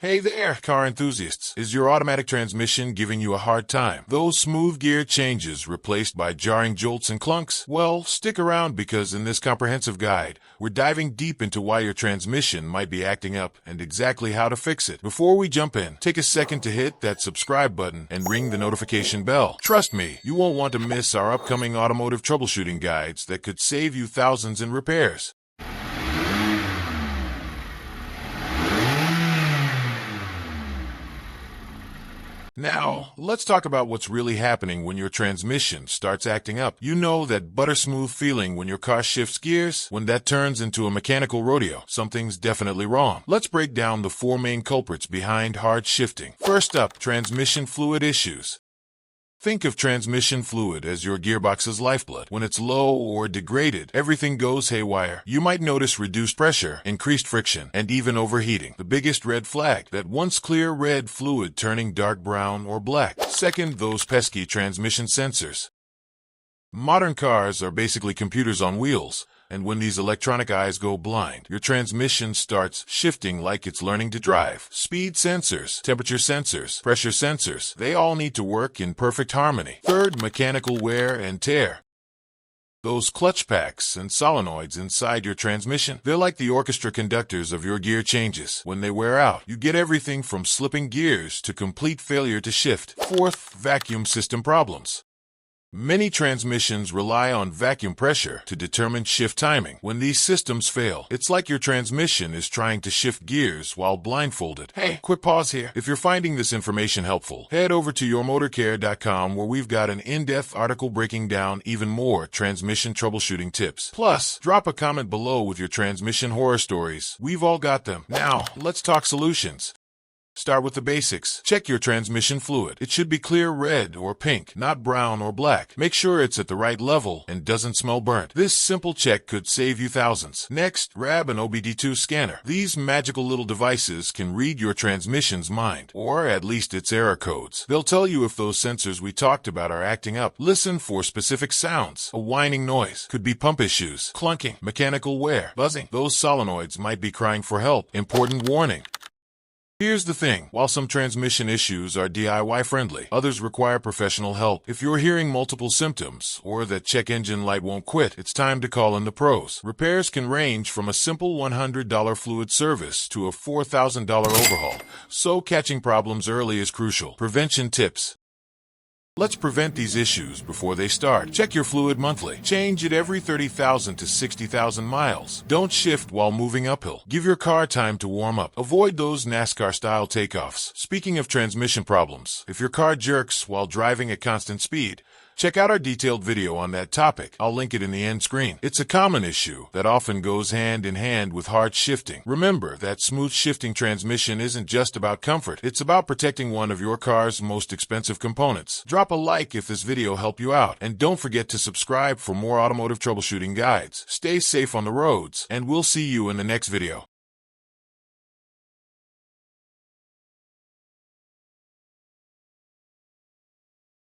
Hey there, car enthusiasts. Is your automatic transmission giving you a hard time? Those smooth gear changes replaced by jarring jolts and clunks? Well, stick around because in this comprehensive guide, we're diving deep into why your transmission might be acting up and exactly how to fix it. Before we jump in, take a second to hit that subscribe button and ring the notification bell. Trust me, you won't want to miss our upcoming automotive troubleshooting guides that could save you thousands in repairs. Now, let's talk about what's really happening when your transmission starts acting up. You know that butter-smooth feeling when your car shifts gears? When that turns into a mechanical rodeo, something's definitely wrong. Let's break down the four main culprits behind hard shifting. First up, transmission fluid issues. Think of transmission fluid as your gearbox's lifeblood. When it's low or degraded, everything goes haywire. You might notice reduced pressure, increased friction, and even overheating. The biggest red flag, that once clear red fluid turning dark brown or black. Second, those pesky transmission sensors. Modern cars are basically computers on wheels. And when these electronic eyes go blind, your transmission starts shifting like it's learning to drive. Speed sensors, temperature sensors, pressure sensors, they all need to work in perfect harmony. Third, mechanical wear and tear. Those clutch packs and solenoids inside your transmission, they're like the orchestra conductors of your gear changes. When they wear out, you get everything from slipping gears to complete failure to shift. Fourth, vacuum system problems. Many transmissions rely on vacuum pressure to determine shift timing. When these systems fail, it's like your transmission is trying to shift gears while blindfolded. Hey, quick pause here. If you're finding this information helpful, head over to yourmotorcare.com where we've got an in-depth article breaking down even more transmission troubleshooting tips. Plus, drop a comment below with your transmission horror stories. We've all got them. Now, let's talk solutions. Start with the basics. Check your transmission fluid. It should be clear red or pink, not brown or black. Make sure it's at the right level and doesn't smell burnt. This simple check could save you thousands. Next, grab an OBD2 scanner. These magical little devices can read your transmission's mind, or at least its error codes. They'll tell you if those sensors we talked about are acting up. Listen for specific sounds. A whining noise. Could be pump issues. Clunking. Mechanical wear. Buzzing. Those solenoids might be crying for help. Important warning. Here's the thing, while some transmission issues are DIY friendly, others require professional help. If you're hearing multiple symptoms, or that check engine light won't quit, it's time to call in the pros. Repairs can range from a simple $100 fluid service to a $4,000 overhaul, so catching problems early is crucial. Prevention tips. Let's prevent these issues before they start. Check your fluid monthly. Change it every 30,000 to 60,000 miles. Don't shift while moving uphill. Give your car time to warm up. Avoid those NASCAR-style takeoffs. Speaking of transmission problems, if your car jerks while driving at constant speed, check out our detailed video on that topic. I'll link it in the end screen. It's a common issue that often goes hand in hand with hard shifting. Remember that smooth shifting transmission isn't just about comfort. It's about protecting one of your car's most expensive components. Drop a like if this video helped you out. And don't forget to subscribe for more automotive troubleshooting guides. Stay safe on the roads, and we'll see you in the next video.